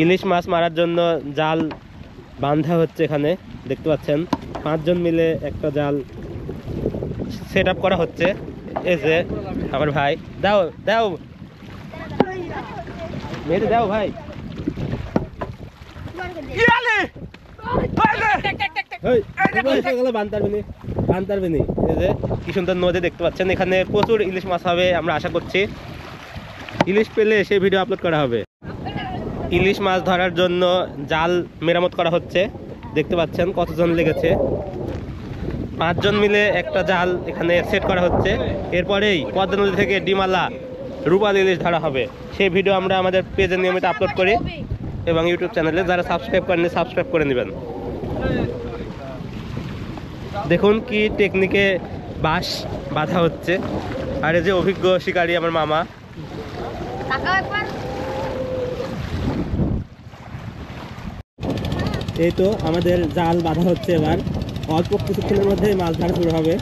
ইলিশ মাছ মারার জন্য জাল বাঁধা হচ্ছে। এখানে দেখতে পাচ্ছেন 5 জন মিলে একটা জাল সেট আপ করা হচ্ছে। এই যে আমার ভাই, দাও দাও মেরে দাও ভাই। কি সুন্দর নদী দেখতে পাচ্ছেন। এখানে প্রচুর ইলিশ মাছ হবে আমরা আশা করছি। ইলিশ পেলে সেই ভিডিও আপলোড করা হবে। ইলিশ মাছ ধরার জন্য জাল মেরামত করা হচ্ছে। দেখতে পাচ্ছেন কতজন লেগেছে। 5 জন মিলে একটা জাল এখানে সেট করা হচ্ছে। এরপরেই পদ্মা নদী থেকে ডিমালা রূপাল ইলিশ ধরা হবে। সেই ভিডিও আমরা আমাদের পেজে নিয়মিত আপলোড করি এবং ইউটিউব চ্যানেলে যারা সাবস্ক্রাইব করেননি সাবস্ক্রাইব করে নেবেন। দেখুন কি টেকনিকে বাঁশ বাঁধা হচ্ছে। আর এই যে অভিজ্ঞ শিকারী আমার মামা। এই তো আমাদের জাল বাঁধা হচ্ছে। এবার অল্প কিছুক্ষণের মধ্যেই মাছ ধরা শুরু হবে।